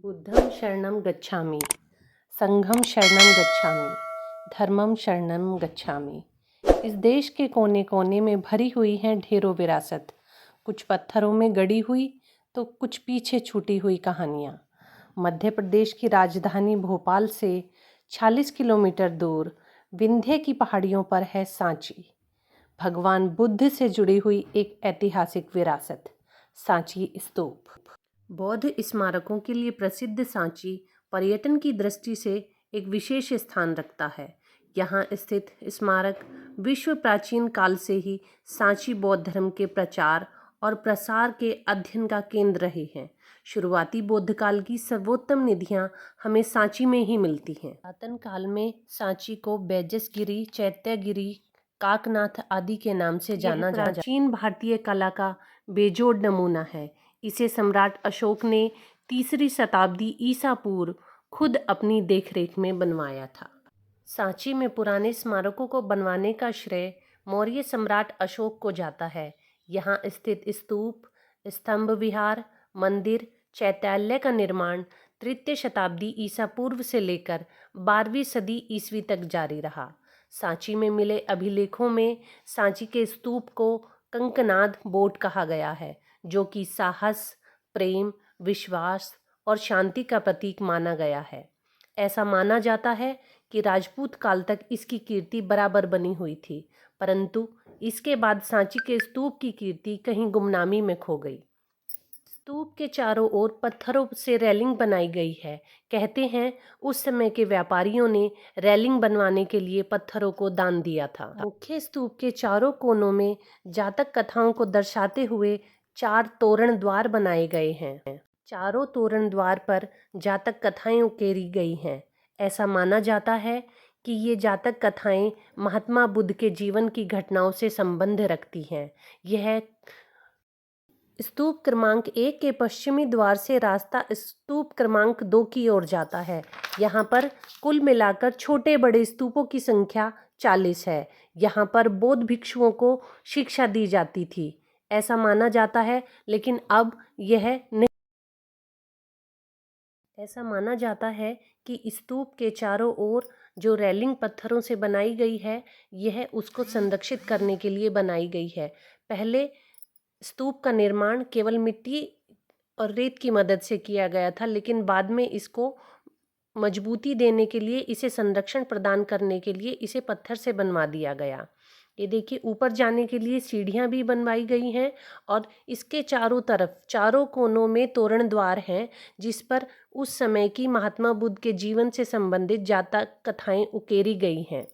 बुद्धं शरणं गच्छामि, संघं शरणं गच्छामि, धर्मं शरणं गच्छामि। इस देश के कोने कोने में भरी हुई हैं ढेरों विरासत, कुछ पत्थरों में गड़ी हुई तो कुछ पीछे छूटी हुई कहानियाँ। मध्य प्रदेश की राजधानी भोपाल से 40 किलोमीटर दूर विंध्य की पहाड़ियों पर है सांची, भगवान बुद्ध से जुड़ी हुई एक ऐतिहासिक विरासत, सांची स्तूप। बौद्ध स्मारकों के लिए प्रसिद्ध सांची पर्यटन की दृष्टि से एक विशेष स्थान रखता है। यहाँ स्थित स्मारक विश्व प्राचीन काल से ही सांची बौद्ध धर्म के प्रचार और प्रसार के अध्ययन का केंद्र रहे हैं। शुरुआती बौद्ध काल की सर्वोत्तम निधियाँ हमें सांची में ही मिलती हैं। पुरातन काल में सांची को बैजसगिरी, चैत्यगिरी, काकनाथ आदि के नाम से जाना जाता है। प्राचीन भारतीय कला का बेजोड़ नमूना है। इसे सम्राट अशोक ने 3री शताब्दी ईसा पूर्व खुद अपनी देखरेख में बनवाया था। सांची में पुराने स्मारकों को बनवाने का श्रेय मौर्य सम्राट अशोक को जाता है। यहाँ स्थित स्तूप, स्तंभ विहार, मंदिर, चैत्यालय का निर्माण 3य शताब्दी ईसा पूर्व से लेकर 12वीं सदी ईस्वी तक जारी रहा। सांची में मिले अभिलेखों में सांची के स्तूप को कंकनाद बोट कहा गया है, जो कि साहस, प्रेम, विश्वास और शांति का प्रतीक माना गया है। ऐसा माना जाता है कि राजपूत काल तक इसकी कीर्ति बराबर बनी हुई थी, परंतु इसके बाद सांची के स्तूप की कीर्ति कहीं गुमनामी में खो गई। स्तूप के चारों ओर पत्थरों से रेलिंग बनाई गई है। कहते हैं उस समय के व्यापारियों ने रेलिंग बनवाने के लिए पत्थरों को दान दिया था। मुख्य स्तूप के चारों कोनों में जातक कथाओं को दर्शाते हुए 4 तोरण द्वार बनाए गए हैं। चारों तोरण द्वार पर जातक कथाएं उकेरी गई हैं। ऐसा माना जाता है कि ये जातक कथाएं महात्मा बुद्ध के जीवन की घटनाओं से संबंध रखती हैं। यह स्तूप क्रमांक 1 के पश्चिमी द्वार से रास्ता स्तूप क्रमांक 2 की ओर जाता है। यहाँ पर कुल मिलाकर छोटे बड़े स्तूपों की संख्या 40 है। यहाँ पर बौद्ध भिक्षुओं को शिक्षा दी जाती थी, ऐसा माना जाता है, लेकिन अब यह नहीं। ऐसा माना जाता है कि स्तूप के चारों ओर जो रेलिंग पत्थरों से बनाई गई है, यह उसको संरक्षित करने के लिए बनाई गई है। पहले स्तूप का निर्माण केवल मिट्टी और रेत की मदद से किया गया था, लेकिन बाद में इसको मजबूती देने के लिए, इसे संरक्षण प्रदान करने के लिए इसे पत्थर से बनवा दिया गया। ये देखिए, ऊपर जाने के लिए सीढ़ियाँ भी बनवाई गई हैं और इसके चारों तरफ, चारों कोनों में तोरण द्वार हैं, जिस पर उस समय की महात्मा बुद्ध के जीवन से संबंधित जातक कथाएं उकेरी गई हैं।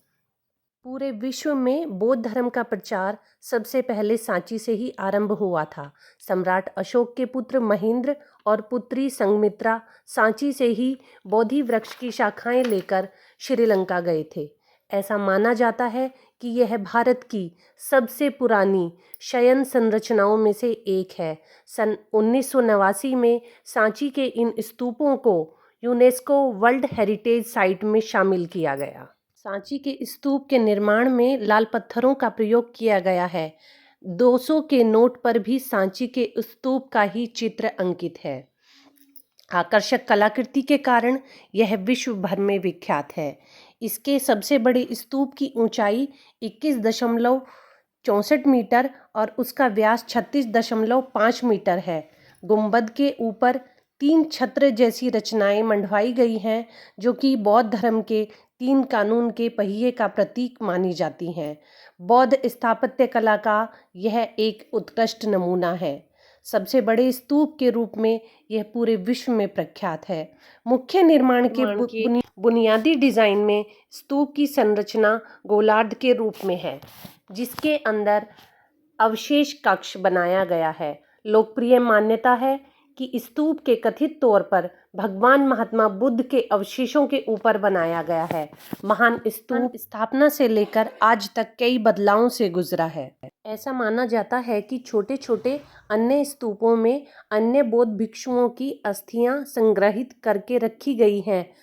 पूरे विश्व में बौद्ध धर्म का प्रचार सबसे पहले सांची से ही आरंभ हुआ था। सम्राट अशोक के पुत्र महेंद्र और पुत्री संघमित्रा सांची से ही बोधि वृक्ष की शाखाएं लेकर श्रीलंका गए थे। ऐसा माना जाता है कि यह भारत की सबसे पुरानी शयन संरचनाओं में से एक है। सन 1989 में सांची के इन स्तूपों को यूनेस्को वर्ल्ड हेरिटेज साइट में शामिल किया गया। सांची के स्तूप के निर्माण में लाल पत्थरों का प्रयोग किया गया है। 200 के नोट पर भी सांची के स्तूप का ही चित्र अंकित है। आकर्षक कलाकृति के कारण यह विश्व भर में विख्यात है। इसके सबसे बड़े स्तूप की ऊंचाई 21.64 मीटर और उसका व्यास 36.5 मीटर है। गुंबद के ऊपर 3 छत्र जैसी रचनाएं मंडवाई गई हैं, जो कि बौद्ध धर्म के 3 कानून के पहिए का प्रतीक मानी जाती हैं। बौद्ध स्थापत्य कला का यह एक उत्कृष्ट नमूना है। सबसे बड़े स्तूप के रूप में यह पूरे विश्व में प्रख्यात है। मुख्य निर्माण के बुनियादी डिजाइन में स्तूप की संरचना गोलार्ध के रूप में है, जिसके अंदर अवशेष कक्ष बनाया गया है। लोकप्रिय मान्यता है कि स्तूप के कथित तौर पर भगवान महात्मा बुद्ध के अवशेषों के ऊपर बनाया गया है। महान स्तूप स्थापना से लेकर आज तक कई बदलावों से गुजरा है। ऐसा माना जाता है कि छोटे छोटे अन्य स्तूपों में अन्य बौद्ध भिक्षुओं की अस्थियां संग्रहित करके रखी गई हैं